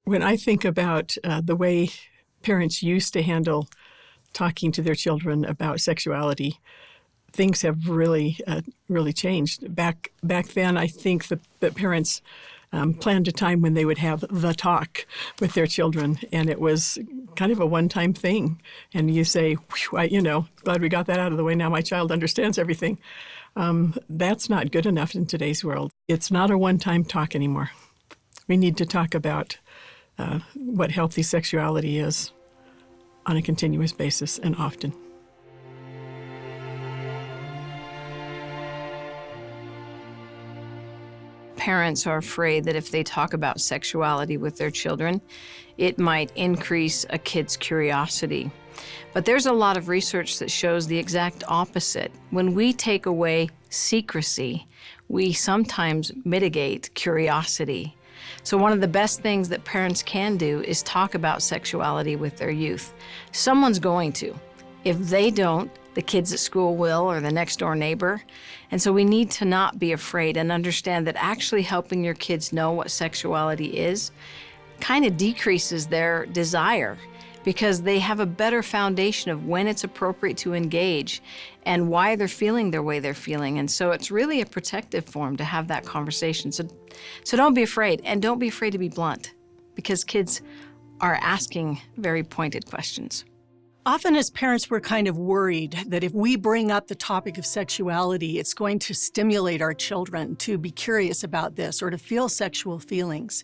When I think about the way parents used to handle talking to their children about sexuality, things have really changed. Back then, I think that parents planned a time when they would have the talk with their children, and it was kind of a one-time thing. And you say, glad we got that out of the way. Now my child understands everything. That's not good enough in today's world. It's not a one-time talk anymore. We need to talk about what healthy sexuality is on a continuous basis and often. Parents are afraid that if they talk about sexuality with their children, it might increase a kid's curiosity. But there's a lot of research that shows the exact opposite. When we take away secrecy, we sometimes mitigate curiosity. So one of the best things that parents can do is talk about sexuality with their youth. Someone's going to. If they don't, the kids at school will, or the next door neighbor. And so we need to not be afraid and understand that actually helping your kids know what sexuality is kind of decreases their desire, because they have a better foundation of when it's appropriate to engage and why they're feeling the way they're feeling. And so it's really a protective form to have that conversation. So don't be afraid, and don't be afraid to be blunt, because kids are asking very pointed questions. Often as parents, we're kind of worried that if we bring up the topic of sexuality, it's going to stimulate our children to be curious about this or to feel sexual feelings.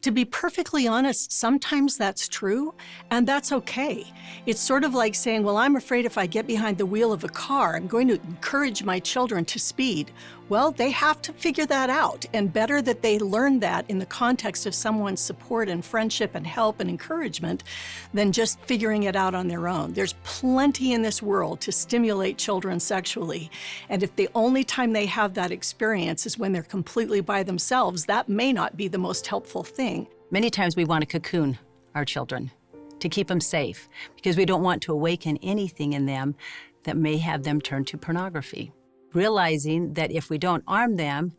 To be perfectly honest, sometimes that's true, and that's okay. It's sort of like saying, well, I'm afraid if I get behind the wheel of a car, I'm going to encourage my children to speed. Well, they have to figure that out, and better that they learn that in the context of someone's support and friendship and help and encouragement than just figuring it out on their own. There's plenty in this world to stimulate children sexually, and if the only time they have that experience is when they're completely by themselves, that may not be the most helpful thing. Many times we want to cocoon our children to keep them safe because we don't want to awaken anything in them that may have them turn to pornography. Realizing that if we don't arm them,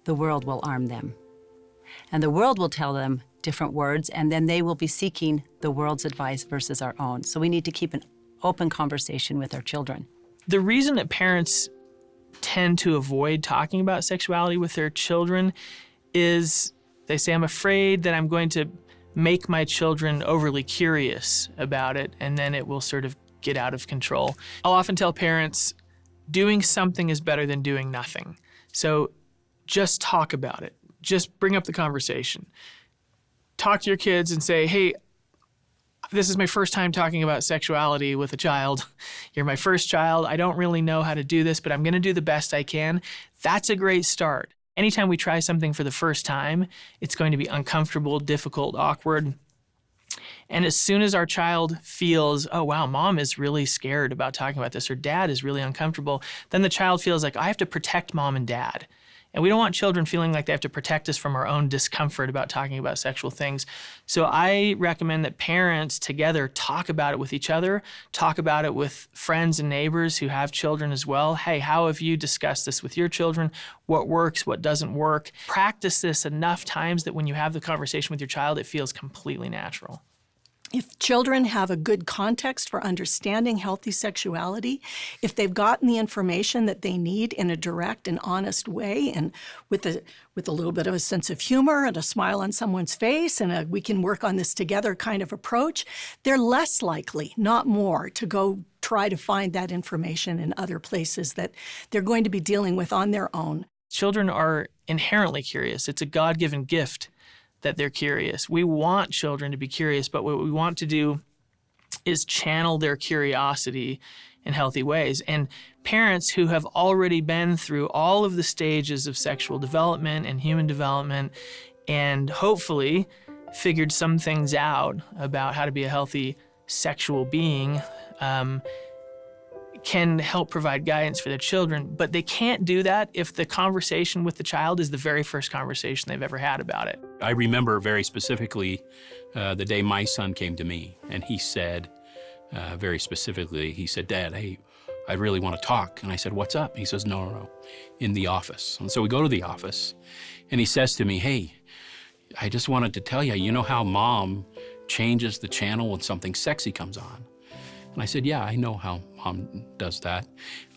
the world will arm them. And the world will tell them different words, and then they will be seeking the world's advice versus our own. So we need to keep an open conversation with our children. The reason that parents tend to avoid talking about sexuality with their children is they say, I'm afraid that I'm going to make my children overly curious about it, and then it will sort of get out of control. I'll often tell parents, doing something is better than doing nothing. So just talk about it. Just bring up the conversation. Talk to your kids and say, hey, this is my first time talking about sexuality with a child. You're my first child. I don't really know how to do this, but I'm going to do the best I can. That's a great start. Anytime we try something for the first time, it's going to be uncomfortable, difficult, awkward. And as soon as our child feels, oh, wow, mom is really scared about talking about this, or dad is really uncomfortable, then the child feels like, I have to protect mom and dad. And we don't want children feeling like they have to protect us from our own discomfort about talking about sexual things. So I recommend that parents together talk about it with each other, talk about it with friends and neighbors who have children as well. Hey, how have you discussed this with your children? What works, what doesn't work? Practice this enough times that when you have the conversation with your child, it feels completely natural. If children have a good context for understanding healthy sexuality, if they've gotten the information that they need in a direct and honest way, and with a little bit of a sense of humor and a smile on someone's face and a we can work on this together kind of approach, they're less likely, not more, to go try to find that information in other places that they're going to be dealing with on their own. Children are inherently curious. It's a God-given gift that they're curious. We want children to be curious, but what we want to do is channel their curiosity in healthy ways. And parents who have already been through all of the stages of sexual development and human development, and hopefully figured some things out about how to be a healthy sexual being, can help provide guidance for their children, but they can't do that if the conversation with the child is the very first conversation they've ever had about it. I remember very specifically the day my son came to me, and he said, very specifically, he said, Dad, hey, I really want to talk. And I said, what's up? He says, no, in the office. And so we go to the office, and he says to me, hey, I just wanted to tell you, you know how mom changes the channel when something sexy comes on? And I said, yeah, I know how mom does that.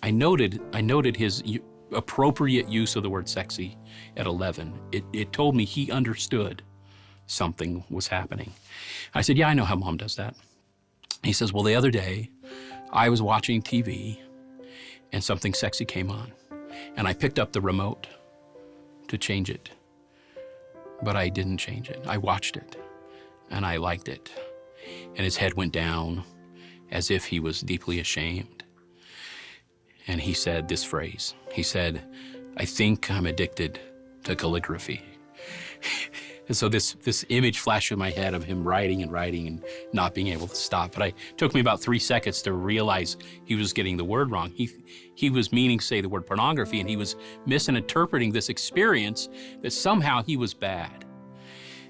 I noted his appropriate use of the word sexy at 11. It told me he understood something was happening. I said, yeah, I know how mom does that. He says, well, the other day I was watching TV and something sexy came on, and I picked up the remote to change it, but I didn't change it. I watched it and I liked it. And his head went down as if he was deeply ashamed. And he said this phrase. He said, I think I'm addicted to calligraphy. And so this image flashed in my head of him writing and not being able to stop. But it took me about 3 seconds to realize he was getting the word wrong. He was meaning to say the word pornography, and he was misinterpreting this experience that somehow he was bad.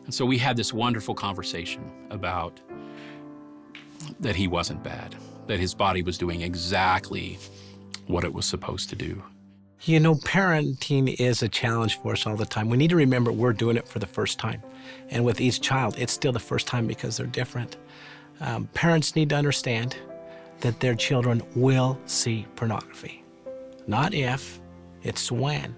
And so we had this wonderful conversation about that he wasn't bad, that his body was doing exactly what it was supposed to do. You know, parenting is a challenge for us all the time. We need to remember we're doing it for the first time. And with each child, it's still the first time because they're different. Parents need to understand that their children will see pornography. Not if, it's when.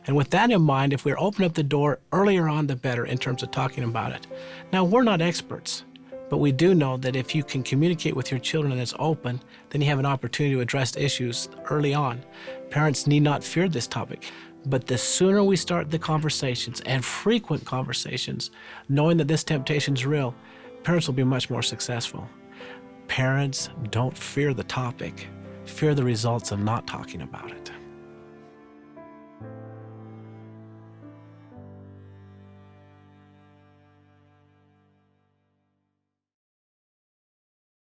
And with that in mind, if we open up the door earlier on, the better in terms of talking about it. Now, we're not experts, but we do know that if you can communicate with your children and it's open, then you have an opportunity to address issues early on. Parents need not fear this topic, but the sooner we start the conversations, and frequent conversations, knowing that this temptation is real, parents will be much more successful. Parents, don't fear the topic. Fear the results of not talking about it.